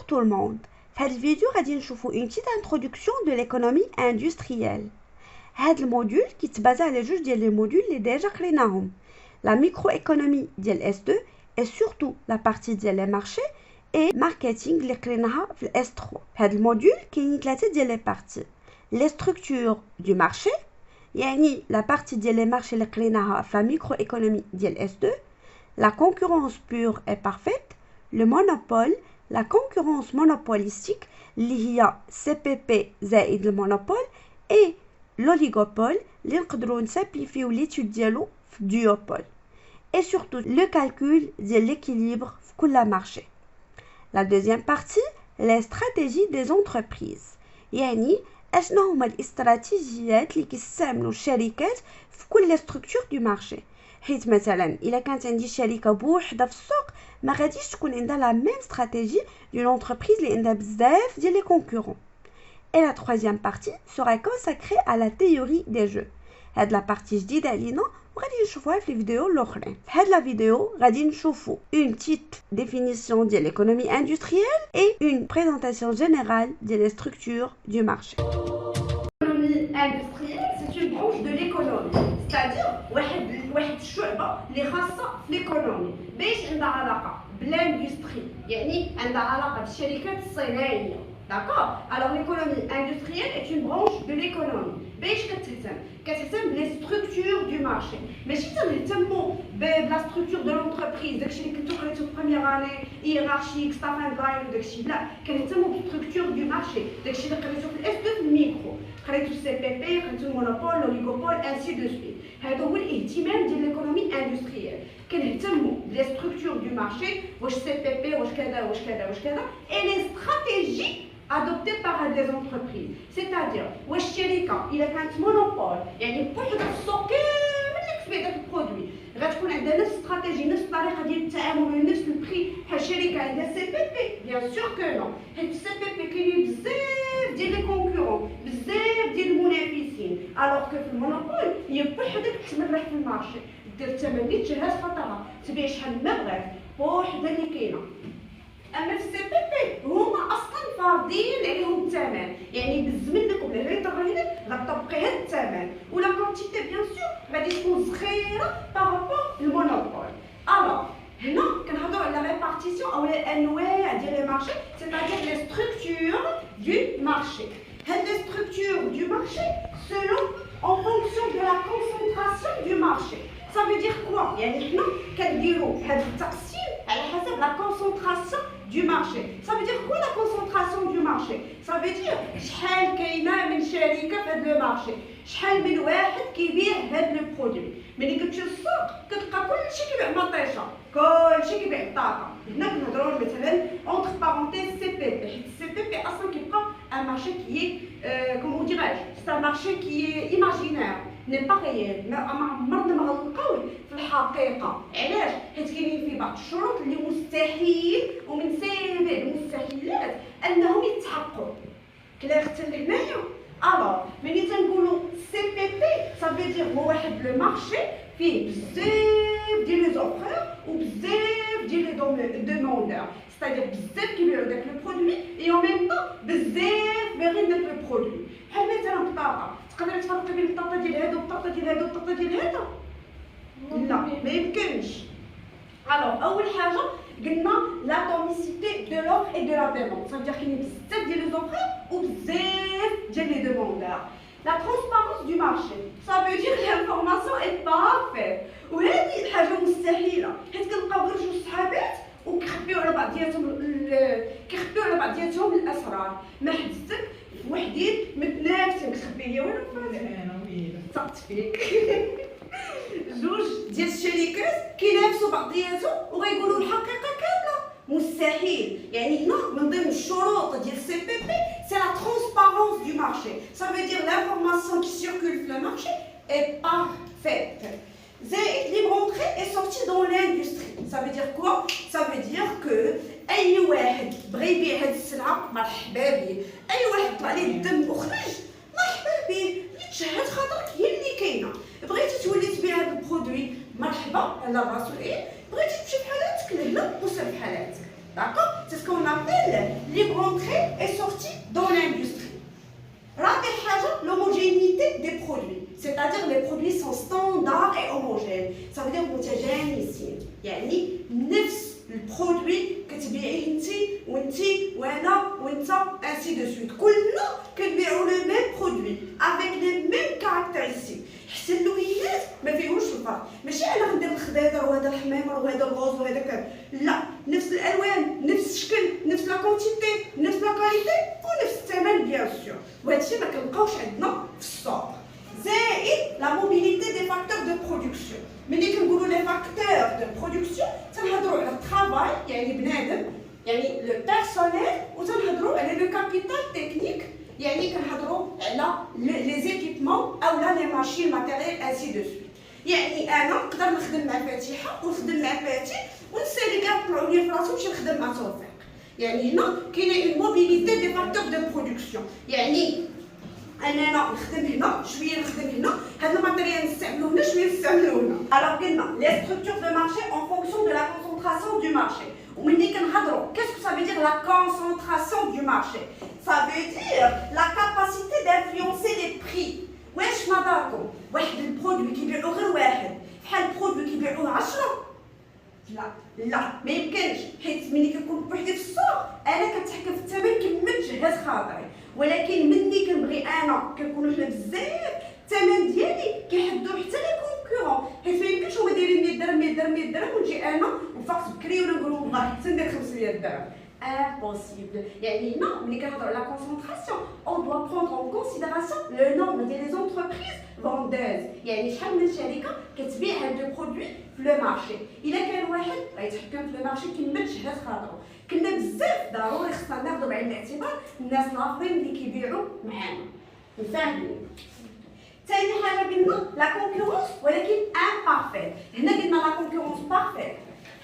tout le monde. Dans cette vidéo, nous allons voir une petite introduction de l'économie industrielle. Ce module qui se base sur les modules qui sont déjà créés. La microéconomie de S2 et surtout la partie des marchés et marketing qui est créée dans S3. Dans ce module, il y a trois parties. Les structures du marché, la partie des marchés qui est créée dans la microéconomie de S2, la concurrence pure et parfaite, le monopole, la concurrence monopolistique, اللي هي CPP زائد المونopole et l'oligopole اللي نقدروا نسامبليفيو l'étude ديالو في duopole et surtout le calcul de l'équilibre في كل marché. La deuxième partie, les stratégies des entreprises. يعني اشنو هما الاستراتيجيات اللي كيستعملوا الشركات في كل structure du marché. حيت مثلا الا كانت عندي شركه بوحدها في السوق ما غاديش تكون عندها لا ميم استراتيجي دون انتربريز اللي عندها بزاف ديال لي كونكورون. Et la troisième partie sera consacrée à la théorie des jeux. هاد لا بارتي جديده علينا وغادي نشوفوها في الفيديو الاخرين. في هاد لا فيديو غادي نشوفوا une petite définition de l'économie industrielle et une présentation générale des structures du marché. L'économie industrielle, c'est une branche de l'économie. C'est-à-dire واحد الشعبة اللي خاصة في l'économie باش عندها علاقة بالindustrie يعني عندها علاقة بالشركات الصناعية. D'accord? Alors l'économie industrielle est une branche de l'économie. باش كتهتم les structures du marché. ماشي تنهتموا بلا structure de l'entreprise داكشي اللي كنتو قريتو في première année hiérarchique ستافنداين وداكشي لا كنهتموا بالstructure du marché داكشي اللي قريتو في S2 في الميكرو قريتو CPP قريتو المونوبول l'oligopole ainsi de suite. هذا هو الاهتمام ديال l'économie industrielle. كنهتموا les structures du marché واش CPP واش كذا واش كذا واش كذا et les stratégies adoptées par des entreprises. C'est-à-dire واش الشركه الا كانت مونوبول يعني بوحدها في السوق كامل كتبيع داك البرودوي غتكون عندها نفس الاستراتيجي نفس الطريقه ديال التعامل ونفس البري بحال الشركه عندها سي بي بي بيان سور كو نو حيت سي بي بي كاينين بزاف ديال لي كونكورون بزاف ديال المنافسين الوغ كو في المونوبول هي بوحدك تمرح في المارشي دير الثمن اللي تجهز خطرها تبيع شحال ما بغات بوحدها اللي كاينه. اما في السي بي بي هما اصلا فارضين عليهم الثمن يعني بالزمن لكم اللي تغير غتطبقي هاد الثمن ولا كونتيتي بيان سور غادي تكون صغيره بارابور المونوبول. الوغ هنا كنهضروا على ريبارتيسيون او الانواع ديال لي مارشي c'est-à-dire les structures du marché. هاد les structures du marché selon en fonction de la concentration du marché. Ça veut dire quoi? يعني حنا كنديروا هاد التقسيم على حسب la concentration du marché. Ça veut dire quoi la concentration du marché? Ça veut dire شحال كاينه من شركه في هذا المارشي شحال من واحد كيبيع هذا البرودوي. ملي كتمشي للسوق كتلقى كلشي كيبيع مطيشه كلشي كيبيع بطاطا. هنا كنهضروا مثلا entre parenthèses CPP حيت CPP اصلا كيبقى un marché qui est comment dirais-je c'est un marché qui est imaginaire n'est pas réel. ما عمرنا ما غنلقاوه في الحقيقه. علاش؟ حيت كاينين فيه بعض الشروط اللي مستحيل ومن سابع المستحيلات انهم يتحققوا. كلير حتى لهنايا. الوغ ملي تنقولوا سي بي بي ça veut dire هو واحد لو مارشي فيه بزاف ديال لي زوفرور وبزاف ديال لي دوموندور. c'est-à-dire بزاف كيبيعوا داك لو برودوي اي اون ميم طون بزاف باغيين داك لو برودوي. بحال مثلا بطاطا تقدري تفرقي بين البطاطا ديال هذا والبطاطا ديال هذا والبطاطا ديال هذا؟ لا ما يمكنش. الوغ اول حاجه قلنا لاتوميسيتي دو لوفر اي دو لا ديموند. صافي كاينين بزاف ديال لي زوفر وبزاف ديال لي دوموندور. La transparence du marché, ça veut dire que l'information est parfaite. وهذه الحاجه مستحيله حيت كنلقاو غير جوج صحابات وكيخبيو على بعضياتهم الاسرار. ما حدثك وحدين متنافسين كتخبي هي ولا صقت فيك. جوج ديال الشركات كينافسوا بعضياتهم وغيقولوا الحقيقه كامله. مستحيل. يعني هنا من ضمن الشروط ديال سي بي بي سي لا ترانسبارونس دو مارشي. Ça veut dire l'information qui circule sur le marché est parfaite. زائد libre entrée et sortie dans l'industrie. Ça veut dire quoi? Ça veut dire que اي واحد بغى يبيع هاد السلعه مرحبا به. اي واحد طلع ليه الدم وخرج مرحبا به. اللي تشهد خاطرك هي اللي كاينه. بغيتي تولي تبيع هاد البرودوي مرحبا على راسو. بغيتي تمشي بحالاتك لهنا وسير بحالاتك. داكوغ c'est ce qu'on appelle libre entrée et sortie dans l'industrie. L'homogénéité des produits, c'est-à-dire les produits sont standards et homogènes. Ça veut dire متجانسين، يعني نفس البرودوي كتبيعيه انتي وانتي وانا وانت ainsi de suite. كلنا كنبيعوا لو ميم برودوي avec les mêmes caractéristiques. حتى اللوينات ما فيهوش الفرق، ماشي انا غندير الخضيضر وهذا الحميمر وهذا الغوز وهذا كذا، لا، نفس الالوان، نفس الشكل، نفس لا كونتيتي، نفس لا كاليتي ونفس الثمن بيان سور، وهذا الشيء ما كنلقاوش عندنا في السوق. زائد لا موبيليتي دي فاكتور دو برودكسيون. ملي كنقولوا لي فاكتور دو برودكسيون تنهضروا على الترافاي يعني بنادم، يعني لو بيرسونيل، وتنهضروا على لو كابيتال تكنيك، يعني كنهضروا على لي زيكيبمون اولا لي ماشين ماتيريال انسي دو سويت. يعني انا نقدر نخدم مع فاتحه ونخدم مع فاتح ونسالي كاع طلعوا لي في راسهم نمشي نخدم مع توفيق. يعني هنا كاينه اون موبيليتي دي فاكتور دو برودكسيون، يعني اننا نخدم هنا شويه نخدم هنا، هاد الماتيريال نستعملو هنا شويه نستعملو هنا. الوغ قلنا لي ستركتور دو مارشي اون فونكسيون دو لا كونسونطراسيون دو مارشي. وملي كنهضروا qu'est-ce que ça veut dire la concentration du marché? Ça veut dire la capacité d'influencer les prix. واش نظركم واحد البرودوي كيبيعو غير واحد بحال البرودوي كيبيعوه 10؟ لا ما يمكنش، حيت ملي كنكون بوحدي في السوق انا كنتحكم في الثمن كما تجهز خاطري، ولكن ملي كنبغي انا كنكونوا حنا بزاف الثمن ديالي كيحدوا حتى لي كونكورون، حيت ما يمكنش هما دايرين 100 درهم 100 درهم 100 درهم ونجي انا وفقت بكري ونقولوا والله حتى ندير 500 درهم. Impossible. يعني هنا ملي كنهضروا على لا كونسونطراسيون on doit prendre en considération le nombre ديال لي زونتربريز فوندوز، يعني شحال من شركه كتبيع هاد لو برودوي في لو مارشي. الا كان واحد غيتحكم في لو مارشي كما تجهز خاطرو، كنا بزاف ضروري خصنا ناخذوا بعين الاعتبار الناس الاخرين اللي كيبيعوا معانا مفاهمين. ثاني حاجه قلنا لا كونكورونس ولكن امبارفيت. هنا قلنا لا كونكورونس بارفيت،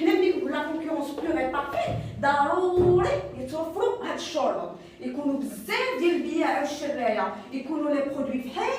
هنا ملي كنقول لا كونكورونس بيور اي بارفيت ضروري يتوفروا هاد الشروط، يكونوا بزاف ديال البياع والشرايه، يكونوا لي برودوي بحال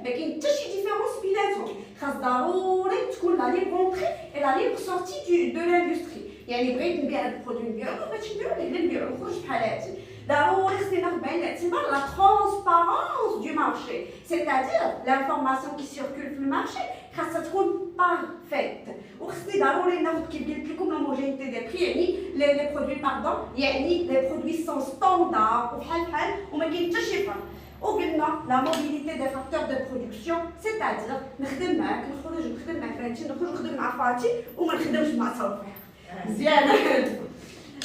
ما كاين حتى شي ديفيرونس بيناتهم، خاص ضروري تكون لا ليبر اونتري اي لا ليبر سورتي دو لاندستري. يعني بغيت نبيع هاد البرودوي نبيعو ما بغيتش نبيعو لا نبيعو نخرج بحال هادي. ضروري خصني ناخذ بعين الاعتبار لا ترونسبارونس دو مارشي، سيتادير لانفورماسيون كي سيركول في المارشي خاصها تكون بارفيت، وخصني ضروري ناخذ كي قلت لكم لوموجينيتي دي بري، يعني لي برودوي باردون، يعني لي برودوي سون ستاندار وبحال وما كاين حتى شي فرق. وقلنا لا موبيليتي دي فاكتور دو برودكسيون، سيتادير نخدم معاك نخرج نخدم مع فاتي نخرج نخدم مع فاتي وما نخدمش مع توفيق. مزيان.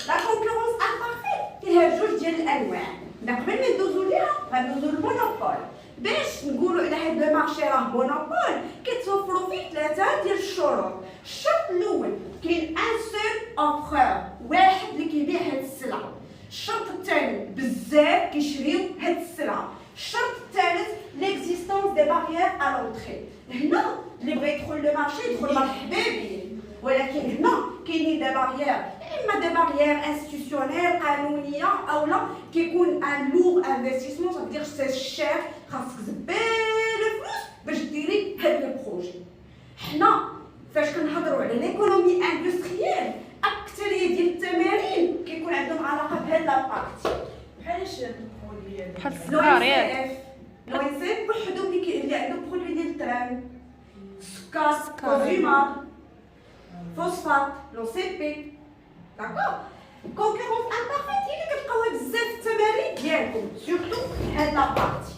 لا كونكورونس امبارفيت فيها جوج ديال الانواع، قبل ما ندوزو ليها غندوزو للمونوبول. باش نقولوا على هاد لو مارشي راه مونوبول كيتوفروا فيه ثلاثه ديال الشروط. الشرط الاول كاين ان سول اوفرور، واحد اللي كيبيع هاد السلعه. الشرط الثاني بزاف كيشريو هاد السلعه. الشرط الثالث ليكزيستونس دي باريير ا لونطري. هنا اللي بغى يدخل لو مارشي يدخل مرحبا به، ولكن هنا كاينين دي باريير، اما دي باريير انستيتيونيل قانونيه اولا كيكون ان لوغ انفستيسمون، صافي سي شير، خاصك زبال الفلوس باش ديري هاد لو بروجي. حنا فاش كنهضروا على ليكونومي اندستريال اكثريه ديال التمارين كيكون عندهم علاقه بهاد لابارتي. بحالاش البرودوي بحال السكر ياك لو انسان بوحدو اللي عنده برودوي ديال الترام، السكر، كوزيمار، فوسفات، لو سي بي. داكوغ. كونكورونس امبارفيت هي اللي كتلقاوها بزاف في التمارين ديالكم سورتو هاد لابارتي.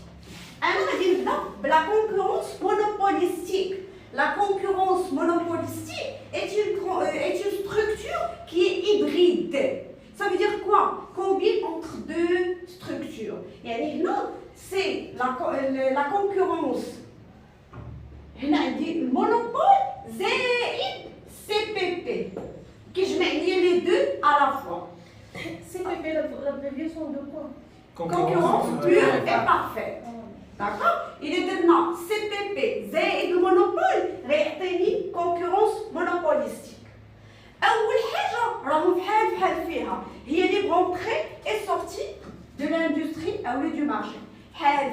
انا غادي نبدا بلا كونكورونس مونوبوليستيك. La concurrence monopolistique est une structure qui est hybride. Ça veut dire quoi? Combine entre deux structures. يعني هنا c'est la concurrence. هنا عندي المونوبول زائد CPP كيجمع لي les deux à la fois. CPP, l'abréviation de quoi? Concurrence pure et parfaite. D'accord? Il est maintenant CPP زائد المونوبول غيعطيني كونكورونس مونوبوليستيك. أول حاجة راهم بحال فيها هي لي بونطري اي سورتي دو لاندستري أو دو مارشي بحال.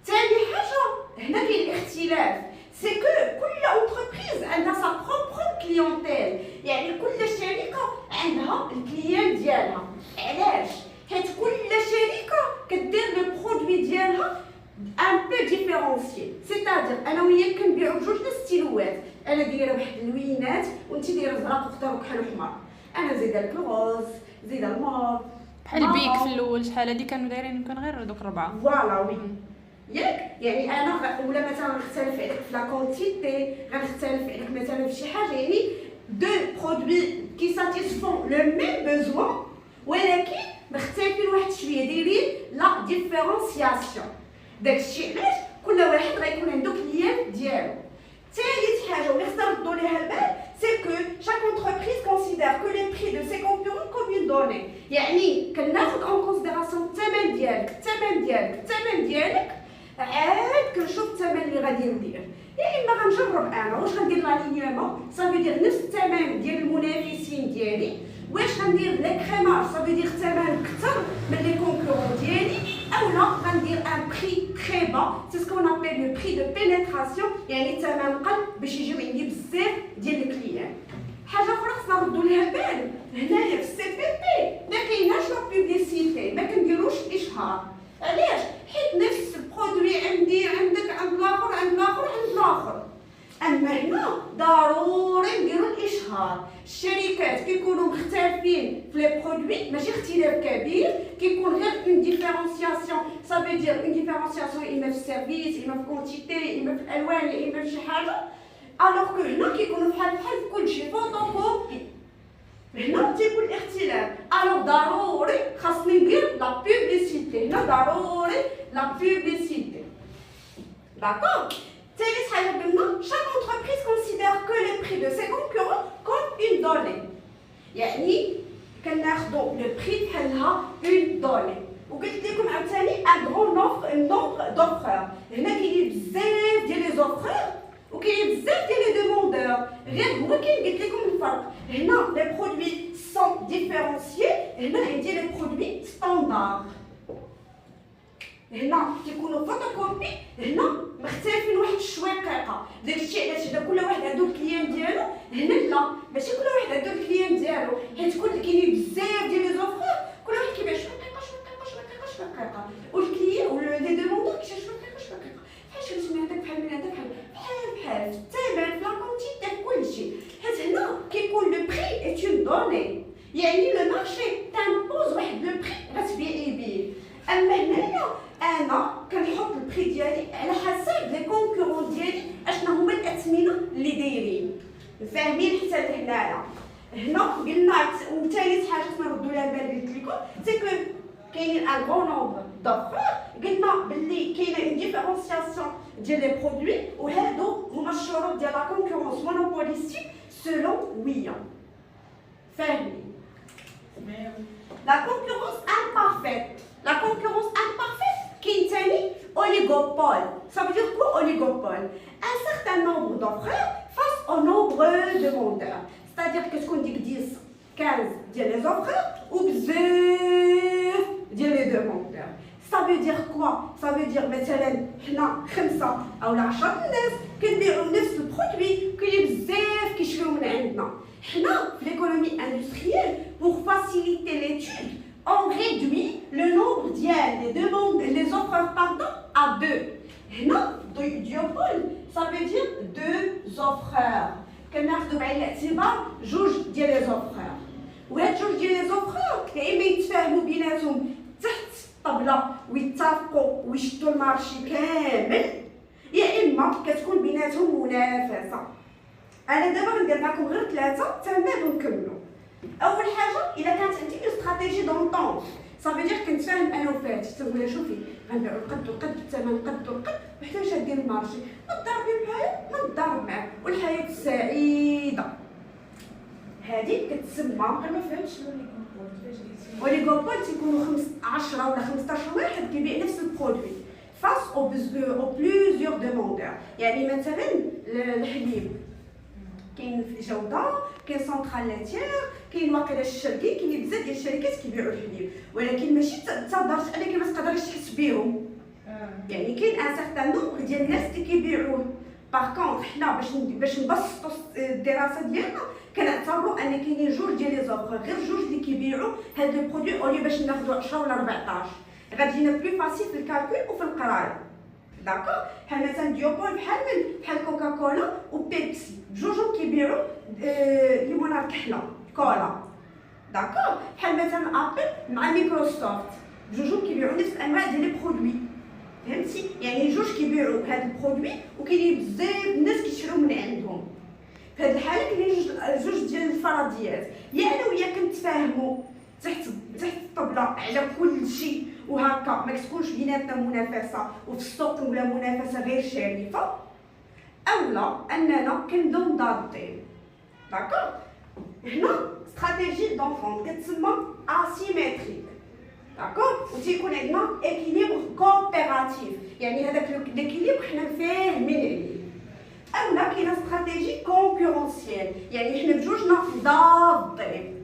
ثاني حاجة هنا كاين الاختلاف، سي كو كل اونتربريز عندها سا بروبر كليونتيل، يعني كل شركه عندها الكليان ديالها. علاش؟ حيت كل شركه كدير لو برودوي ديالها ان بو ديفيرونسيي، سيتادير انا وياك كنبيعو بجوج ستيلوات، انا دايره واحد اللوينات وانت دايره زرق وخضر وكحل وحمر، انا زايده لك الغوز زايده الموف بحال بيك في الاول شحال هادي كانوا دايرين يمكن غير دوك 4. فوالا وي ياك، يعني انا ولا مثلا غنختلف عليك في لا كونتيتي، غنختلف عليك مثلا في شي حاجه، يعني دو برودوي كي ساتيسفون لو ميم بوزوان ولكن مختلفين واحد شويه، دايرين لا ديفيرونسياسيون. داكشي علاش كل واحد غيكون عنده كليان ديالو. ثالث حاجه واللي خصنا نردو ليها البال سي كو شاك انتربريز كونسيدير كو لي بري دو سي كونكورون كوم اون دوني، يعني كناخد اون كونسيديراسيون الثمن ديالك عاد كنشوف الثمن اللي غادي ندير. يا اما غنجرب انا واش غندير لالينيومون صافي دير نفس الثمن ديال المنافسين ديالي، واش غندير لي كريماج صافي دير ثمن اكثر من لي كونكورون ديالي، اولا غندير ان بري تري با سي سكون ابل لو بري دو بينيتراسيون، يعني ثمن قل باش يجيو عندي بزاف ديال الكليان. حاجه اخرى خصنا نردو ليها البال، هنايا في السي بي بي ما كايناش لا بوبليسيتي، ما كنديروش الاشهار. علاش؟ حيت نفس البرودوي عندي عندك عند الاخر عند الاخر عند الاخر. اما هنا ضروري نديرو الاشهار. الشركات كيكونوا مختلفين في لي برودوي ماشي اختلاف كبير، كيكون غير اون ديفيرونسياسيون، صافي دير اون ديفيرونسياسيون اما في السيرفيس اما في كونتيتي اما في الالوان اما في شي حاجه، الوغ كو هنا كيكونوا بحال في كلشي فوتوكوبي. هنا تيكون الاختلاف، الوغ ضروري خاصني ندير لا بوبليسيتي، هنا ضروري لا بوبليسيتي. داكوغ. ثالث حاجه قلنا chaque entreprise considère que le prix de ses concurrents comme une donnée، يعني كناخدو لو بري بحالها اون دوني. وقلت لكم عاوتاني ان غران نومبر دوفرور، هنا كاينين بزاف ديال لي زوفرور وكاين بزاف ديال لي دوموندور، غير هو كاين قلت لكم الفرق، هنا لي برودوي سون ديفيرونسيي، هنا عندي لي برودوي ستاندار. هنا كيكونوا فوتوكوبي، هنا مختلفين واحد الشويقيقه، داكشي علاش هنا كل واحد عنده الكليان ديالو، هنا لا ماشي كل واحد عنده الكليان ديالو، حيت كاينين بزاف ديال لي زوفر كل واحد كيبيع شويقيقه، والكليان ولا لي دوموندور كيشري شويقيقه بحال شي من هذاك بحال من هذاك بحال في الثمن في لا كونتيتي في كلشي. حيت هنا كيكون لو بري ايت اون دوني، يعني لو مارشي تامبوز واحد لو بري غتبيعي بيه. اما هنايا انا كنحط البري ديالي على حسب لي كونكورون ديالي اشنا هما الاثمنه اللي دايرين، فاهمين حتى لهنايا. هنا قلنا وثالث حاجه خصنا نردو لها البال قلت لكم سي كو كاين ان غون نومبر دوفر، قلنا باللي كاينه اون ديفيرونسياسيون ديال لي برودوي، وهادو هما الشروط ديال لا كونكورونس مونوبوليستيك سولون ويا، فاهمين؟ لا كونكورونس امبارفيت، لا concurrence imparfaite qui est oligopole. Ça veut dire quoi oligopole? Un certain nombre d'offreurs face au nombre de demandeurs. C'est-à-dire que ce qu'on dit 10, 15 ديال les offreurs ou بزاف ديال les demandeurs. Ça veut dire quoi? Ça veut dire مثلا حنا 5 أو 10 الناس كنبيعوا نفس البرودوي كاين بزاف كيشريو من عندنا. حنا في l'économie industrielle pour faciliter l'étude on réduit le nombre des demandes, les offreurs pardon, à 2. هنا duopole, ça veut dire 2 offreurs. كناخدو بعين الاعتبار جوج ديال لي زوفرور، وهاد جوج ديال لي زوفرور يا اما يتفاهموا بيناتهم تحت الطبله ويتفقوا ويشدوا المارشي كامل، يا اما كتكون بيناتهم منافسه. انا دابا غندير معكم غير 3 تمام ونكملوا. اول حاجه الا كانت عندي استراتيجي دونطون صافي دير كنتفاهم انا وفات تقول شوفي غنبيعوا القد والقد بالثمن قد والقد وحتى واش غدير المارشي نضربي معايا نضرب معاك والحياه سعيده. هذه كتسمى ما فهمتش اوليغوبول، تيكونوا 10 ولا 15 واحد كيبيع نفس البرودوي فاس او بليزيور دوموندور. يعني مثلا الحليب كاين في الجوده، كاين سونطرال لاتيير، كاين واقيلا الشركي، كاين بزاف ديال الشركات كيبيعوا الحليب، ولكن ماشي تقدرش انك ما تقدريش تحس بهم. يعني كاين ان سيغتان نومبر ديال الناس اللي كيبيعوه باغ كونطخ حنا باش نبسطوا الدراسه ديالنا كنعتبروا ان كاينين جوج ديال لي زوفر، غير جوج اللي كيبيعوا هاد لو برودوي اولي باش ناخذوا 10 ولا 14 غتجينا بلو فاسيل في الكالكول وفي القرايه. داكوغ بحال مثلا ديوبول بحال كوكاكولا وبيبسي بجوجهم كيبيعوا ليموناد كحله كولا. داكوغ بحال مثلا ابل مع مايكروسوفت بجوجهم كيبيعوا نفس الانواع ديال لي برودوي، فهمتي؟ يعني جوج كيبيعوا هاد البرودوي وكاينين بزاف الناس كيشريو من عندهم. في هاد الحاله كاينين جوج ديال الفرضيات، يا انا وياك نتفاهموا تحت الطبله على كل شيء وهكا ما تكونش بيناتنا منافسه وفي السوق ولا منافسه غير شريفه، اولا اننا كنبداو مضادين. داكوغ هنا استراتيجي دونفون كتسمى اسيمتريك. داكوغ وتيكون عندنا اكيليبر كوبيراتيف، يعني هذاك ليكيليبر حنا فاهمين عليه. اولا كاينه استراتيجي كونكورونسيال، يعني حنا بجوجنا ضادين،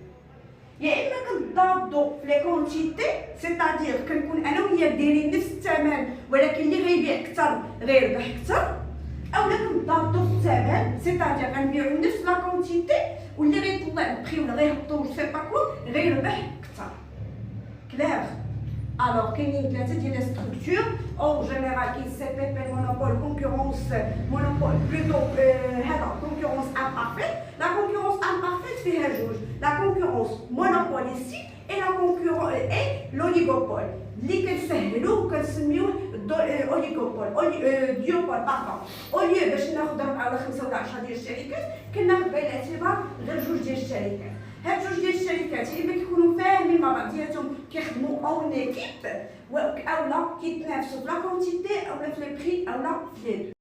يا اما كنضادو في لي كونتيتي سيتادير كنكون انا وياك دايرين نفس الثمن ولكن اللي غيبيع اكثر غيربح اكثر، اولا كنضادو في الثمن سيتادير غنبيعو نفس لا كونتيتي واللي غيطلع البري ولا غيهبطو جو سي با كوا غيربح اكثر. كلير؟ الوغ كاينين ثلاثه ديال لي ستركتور او جينيرال كاين سي بي بي مونوبول كونكورونس مونوبول بلوتو هذا كونكورونس امبارفيت. لا كونكورونس امبارفيت فيها جوج، لا كونكورونس مونوبوليستيك اي لا كونكورونس اي لوليغوبول اللي كنسهلوه وكنسميوه اوليغوبول ديوبول باردون. او ليو باش ناخذ 4 ولا 5 ولا 10 ديال الشركات كناخذ بعين الاعتبار غير جوج ديال الشركات. هاد جوج ديال الشركات يا اما كيكونوا فاهمين مع بعضياتهم كيخدموا اون ايكيب اولا كيتنافسوا في لا كونتيتي اولا في لي بري اولا في لي دو.